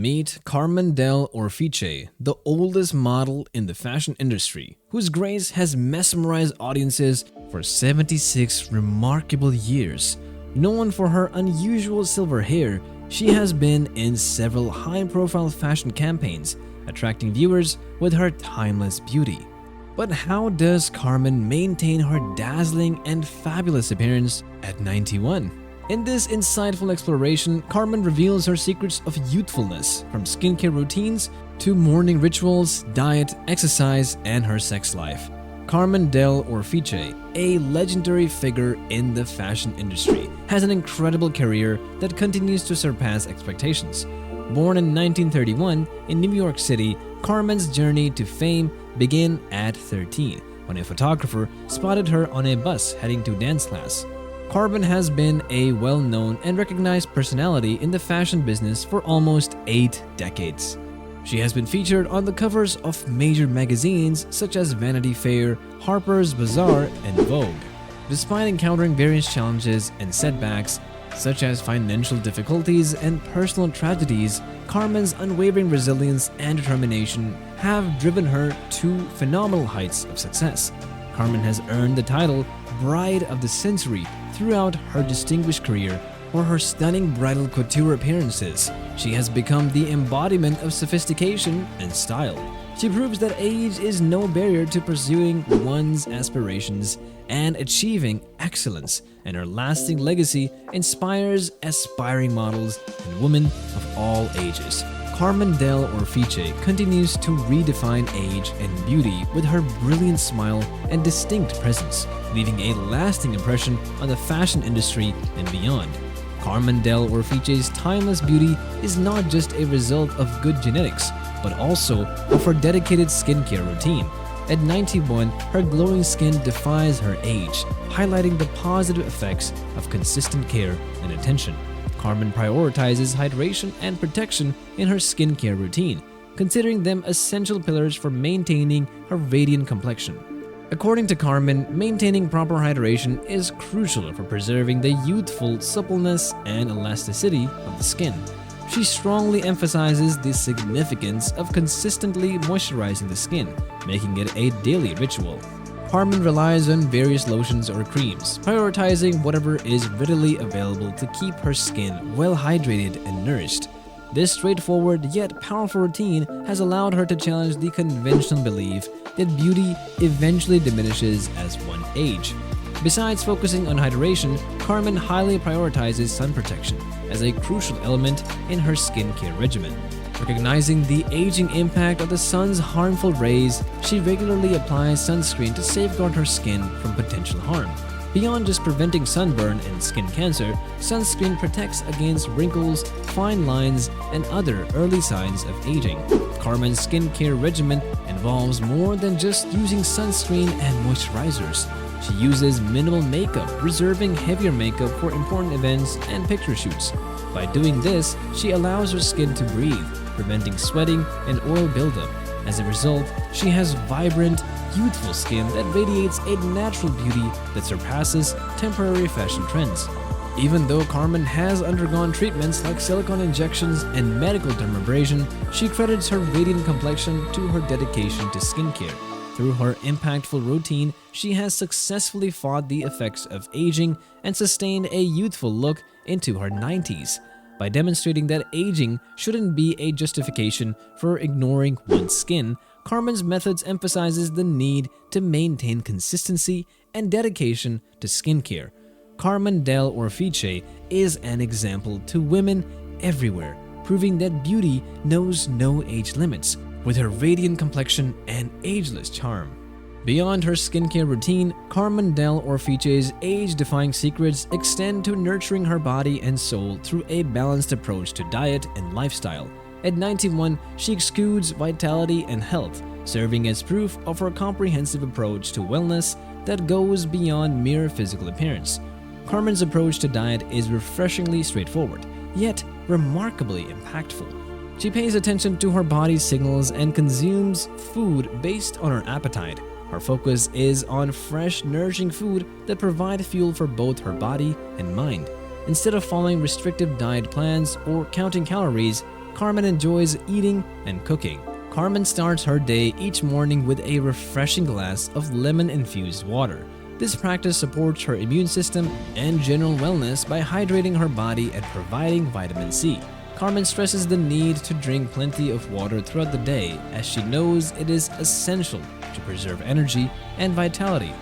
Meet Carmen Dell'Orefice, the oldest model in the fashion industry, whose grace has mesmerized audiences for 76 remarkable years. Known for her unusual silver hair, she has been in several high-profile fashion campaigns, attracting viewers with her timeless beauty. But how does Carmen maintain her dazzling and fabulous appearance at 91? In this insightful exploration, Carmen reveals her secrets of youthfulness, from skincare routines to morning rituals, diet, exercise, and her sex life. Carmen Dell'Orefice, a legendary figure in the fashion industry, has an incredible career that continues to surpass expectations. Born in 1931 in New York City, Carmen's journey to fame began at 13, when a photographer spotted her on a bus heading to dance class. Carmen has been a well-known and recognized personality in the fashion business for almost 8 decades. She has been featured on the covers of major magazines such as Vanity Fair, Harper's Bazaar, and Vogue. Despite encountering various challenges and setbacks, such as financial difficulties and personal tragedies, Carmen's unwavering resilience and determination have driven her to phenomenal heights of success. Carmen has earned the title Bride of the Century throughout her distinguished career for her stunning bridal couture appearances. She has become the embodiment of sophistication and style. She proves that age is no barrier to pursuing one's aspirations and achieving excellence, and her lasting legacy inspires aspiring models and women of all ages. Carmen Dell'Orefice continues to redefine age and beauty with her brilliant smile and distinct presence, leaving a lasting impression on the fashion industry and beyond. Carmen Dell'Orefice's timeless beauty is not just a result of good genetics, but also of her dedicated skincare routine. At 91, her glowing skin defies her age, highlighting the positive effects of consistent care and attention. Carmen prioritizes hydration and protection in her skincare routine, considering them essential pillars for maintaining her radiant complexion. According to Carmen, maintaining proper hydration is crucial for preserving the youthful suppleness and elasticity of the skin. She strongly emphasizes the significance of consistently moisturizing the skin, making it a daily ritual. Carmen relies on various lotions or creams, prioritizing whatever is readily available to keep her skin well hydrated and nourished. This straightforward yet powerful routine has allowed her to challenge the conventional belief that beauty eventually diminishes as one ages. Besides focusing on hydration, Carmen highly prioritizes sun protection as a crucial element in her skincare regimen. Recognizing the aging impact of the sun's harmful rays, she regularly applies sunscreen to safeguard her skin from potential harm. Beyond just preventing sunburn and skin cancer, sunscreen protects against wrinkles, fine lines, and other early signs of aging. Carmen's skincare regimen involves more than just using sunscreen and moisturizers. She uses minimal makeup, reserving heavier makeup for important events and picture shoots. By doing this, she allows her skin to breathe, preventing sweating and oil buildup. As a result, she has vibrant, youthful skin that radiates a natural beauty that surpasses temporary fashion trends. Even though Carmen has undergone treatments like silicone injections and medical dermabrasion, she credits her radiant complexion to her dedication to skincare. Through her impactful routine, she has successfully fought the effects of aging and sustained a youthful look into her 90s. By demonstrating that aging shouldn't be a justification for ignoring one's skin, Carmen's methods emphasizes the need to maintain consistency and dedication to skincare. Carmen Dell'Orefice is an example to women everywhere, proving that beauty knows no age limits, with her radiant complexion and ageless charm. Beyond her skincare routine, Carmen Dell'Orefice's age-defying secrets extend to nurturing her body and soul through a balanced approach to diet and lifestyle. At 91, she exudes vitality and health, serving as proof of her comprehensive approach to wellness that goes beyond mere physical appearance. Carmen's approach to diet is refreshingly straightforward, yet remarkably impactful. She pays attention to her body's signals and consumes food based on her appetite. Her focus is on fresh, nourishing food that provide fuel for both her body and mind. Instead of following restrictive diet plans or counting calories, Carmen enjoys eating and cooking. Carmen starts her day each morning with a refreshing glass of lemon-infused water. This practice supports her immune system and general wellness by hydrating her body and providing vitamin C. Carmen stresses the need to drink plenty of water throughout the day, as she knows it is essential to preserve energy and vitality.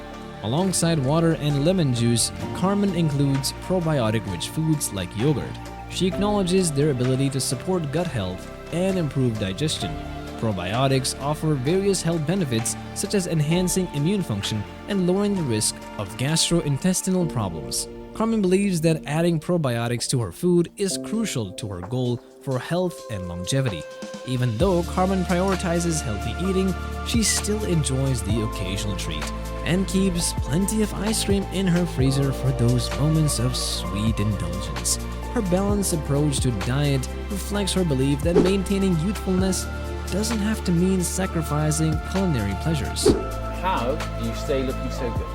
Alongside water and lemon juice, Carmen includes probiotic-rich foods like yogurt. She acknowledges their ability to support gut health and improve digestion. Probiotics offer various health benefits such as enhancing immune function and lowering the risk of gastrointestinal problems. Carmen believes that adding probiotics to her food is crucial to her goal for health and longevity. Even though Carmen prioritizes healthy eating, she still enjoys the occasional treat and keeps plenty of ice cream in her freezer for those moments of sweet indulgence. Her balanced approach to diet reflects her belief that maintaining youthfulness doesn't have to mean sacrificing culinary pleasures. How do you stay looking so good?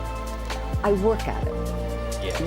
I work at it. Yes.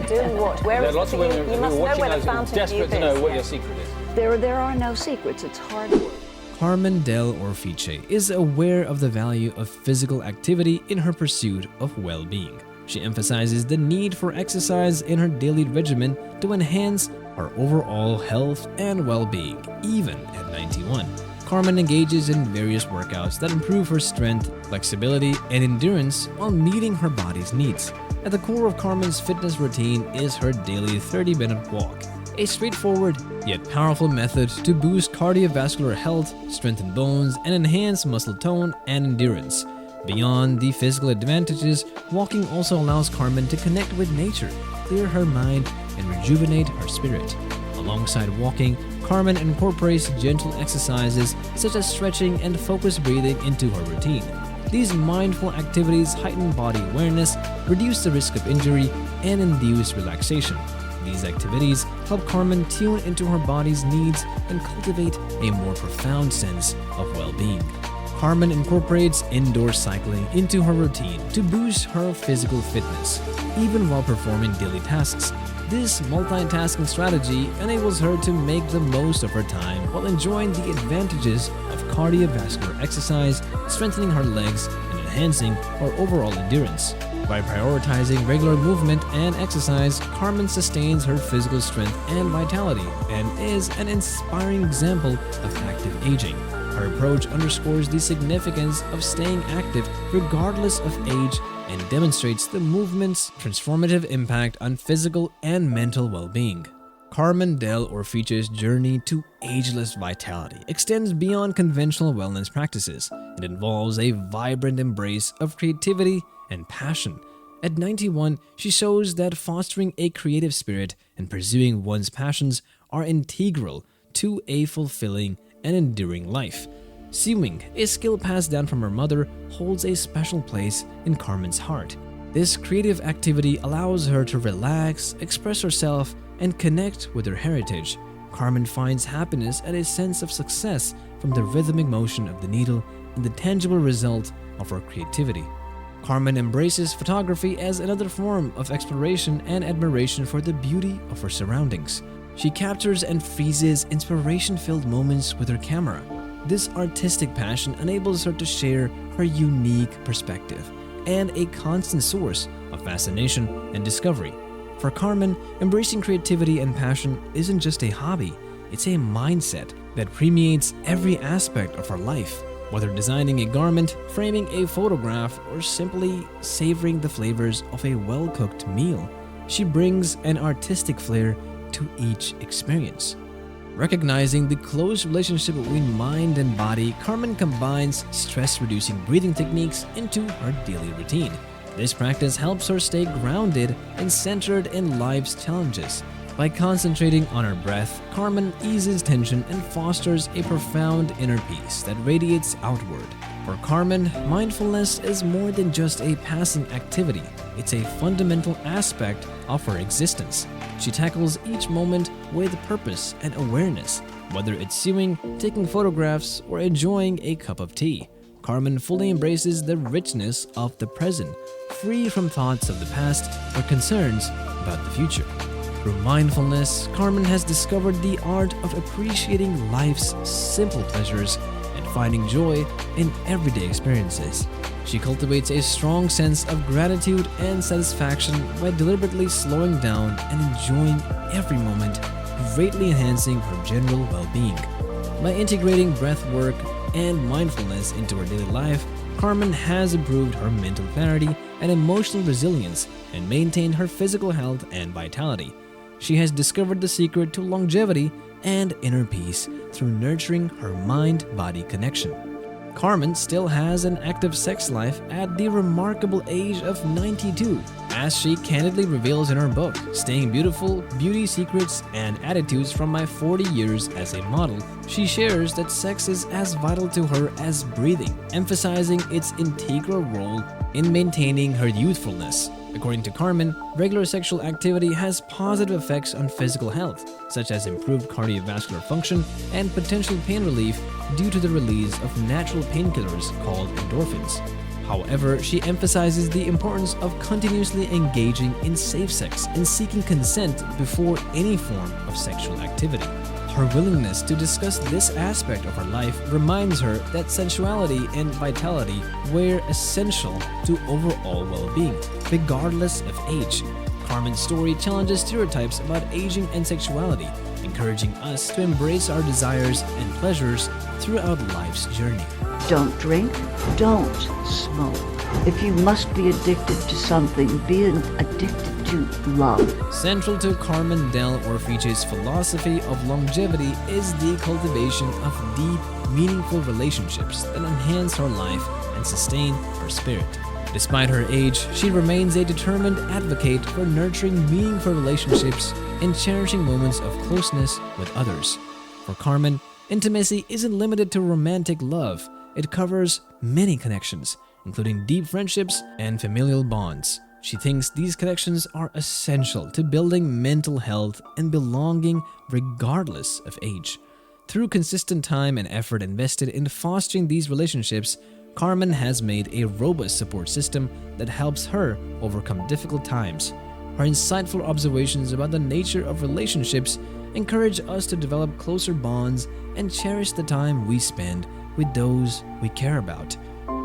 Doing what? Where There are is lots the of women you who must are know watching where the those who are fountain desperate youth to know is, what yeah. your secret is. There are no secrets. It's hard work. Carmen Dell'Orefice is aware of the value of physical activity in her pursuit of well-being. She emphasizes the need for exercise in her daily regimen to enhance her overall health and well-being, even at 91. Carmen engages in various workouts that improve her strength, flexibility, and endurance while meeting her body's needs. At the core of Carmen's fitness routine is her daily 30-minute walk, a straightforward yet powerful method to boost cardiovascular health, strengthen bones, and enhance muscle tone and endurance. Beyond the physical advantages, walking also allows Carmen to connect with nature, clear her mind, and rejuvenate her spirit. Alongside walking, Carmen incorporates gentle exercises such as stretching and focused breathing into her routine. These mindful activities heighten body awareness, reduce the risk of injury, and induce relaxation. These activities help Carmen tune into her body's needs and cultivate a more profound sense of well-being. Carmen incorporates indoor cycling into her routine to boost her physical fitness, even while performing daily tasks. This multitasking strategy enables her to make the most of her time while enjoying the advantages of cardiovascular exercise, strengthening her legs, and enhancing her overall endurance. By prioritizing regular movement and exercise, Carmen sustains her physical strength and vitality and is an inspiring example of active aging. Her approach underscores the significance of staying active regardless of age and demonstrates the movement's transformative impact on physical and mental well-being. Carmen Dell'Orefice's journey to ageless vitality extends beyond conventional wellness practices. It involves a vibrant embrace of creativity and passion. At 91, she shows that fostering a creative spirit and pursuing one's passions are integral to a fulfilling and enduring life. Sewing, a skill passed down from her mother, holds a special place in Carmen's heart. This creative activity allows her to relax, express herself, and connect with her heritage. Carmen finds happiness and a sense of success from the rhythmic motion of the needle and the tangible result of her creativity. Carmen embraces photography as another form of exploration and admiration for the beauty of her surroundings. She captures and freezes inspiration-filled moments with her camera. This artistic passion enables her to share her unique perspective and a constant source of fascination and discovery. For Carmen, embracing creativity and passion isn't just a hobby, it's a mindset that permeates every aspect of her life. Whether designing a garment, framing a photograph, or simply savoring the flavors of a well-cooked meal, she brings an artistic flair to each experience. Recognizing the close relationship between mind and body, Carmen combines stress-reducing breathing techniques into her daily routine. This practice helps her stay grounded and centered in life's challenges. By concentrating on her breath, Carmen eases tension and fosters a profound inner peace that radiates outward. For Carmen, mindfulness is more than just a passing activity. It's a fundamental aspect of her existence. She tackles each moment with purpose and awareness, whether it's sewing, taking photographs, or enjoying a cup of tea. Carmen fully embraces the richness of the present, free from thoughts of the past or concerns about the future. Through mindfulness, Carmen has discovered the art of appreciating life's simple pleasures and finding joy in everyday experiences. She cultivates a strong sense of gratitude and satisfaction by deliberately slowing down and enjoying every moment, greatly enhancing her general well-being. By integrating breath work and mindfulness into her daily life, Carmen has improved her mental clarity and emotional resilience and maintained her physical health and vitality. She has discovered the secret to longevity and inner peace through nurturing her mind-body connection. Carmen still has an active sex life at the remarkable age of 92, as she candidly reveals in her book, Staying Beautiful, Beauty Secrets and Attitudes from My 40 Years as a Model. She shares that sex is as vital to her as breathing, emphasizing its integral role in maintaining her youthfulness. According to Carmen, regular sexual activity has positive effects on physical health, such as improved cardiovascular function and potential pain relief due to the release of natural painkillers called endorphins. However, she emphasizes the importance of continuously engaging in safe sex and seeking consent before any form of sexual activity. Her willingness to discuss this aspect of her life reminds her that sensuality and vitality were essential to overall well-being, regardless of age. Carmen's story challenges stereotypes about aging and sexuality, encouraging us to embrace our desires and pleasures throughout life's journey. Don't drink, don't smoke. If you must be addicted to something, be addicted to love. Central to Carmen Dell'Orefice's philosophy of longevity is the cultivation of deep, meaningful relationships that enhance her life and sustain her spirit. Despite her age, she remains a determined advocate for nurturing meaningful relationships and cherishing moments of closeness with others. For Carmen, intimacy isn't limited to romantic love. It covers many connections, including deep friendships and familial bonds. She thinks these connections are essential to building mental health and belonging regardless of age. Through consistent time and effort invested in fostering these relationships, Carmen has made a robust support system that helps her overcome difficult times. Her insightful observations about the nature of relationships encourage us to develop closer bonds and cherish the time we spend with those we care about.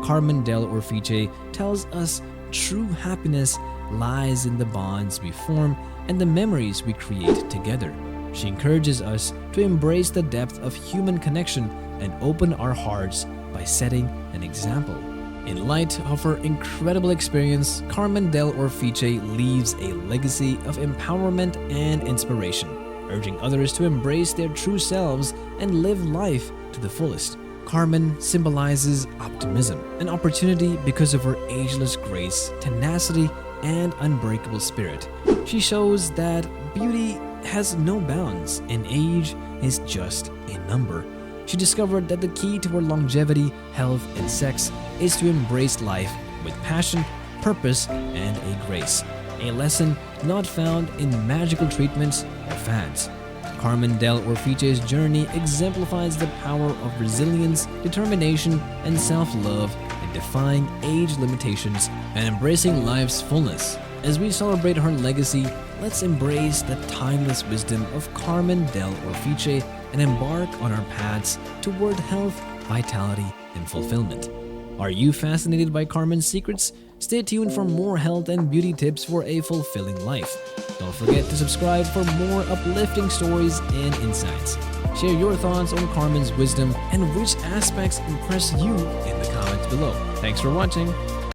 Carmen Dell'Orefice tells us true happiness lies in the bonds we form and the memories we create together. She encourages us to embrace the depth of human connection and open our hearts by setting an example. In light of her incredible experience, Carmen Dell'Orefice leaves a legacy of empowerment and inspiration, urging others to embrace their true selves and live life to the fullest. Carmen symbolizes optimism, an opportunity because of her ageless grace, tenacity, and unbreakable spirit. She shows that beauty has no bounds and age is just a number. She discovered that the key to her longevity, health, and sex is to embrace life with passion, purpose, and a grace, a lesson not found in magical treatments or fads. Carmen Dell'Orefice's journey exemplifies the power of resilience, determination, and self-love in defying age limitations and embracing life's fullness. As we celebrate her legacy, let's embrace the timeless wisdom of Carmen Dell'Orefice and embark on our paths toward health, vitality, and fulfillment. Are you fascinated by Carmen's secrets? Stay tuned for more health and beauty tips for a fulfilling life. Don't forget to subscribe for more uplifting stories and insights. Share your thoughts on Carmen's wisdom and which aspects impress you in the comments below. Thanks for watching.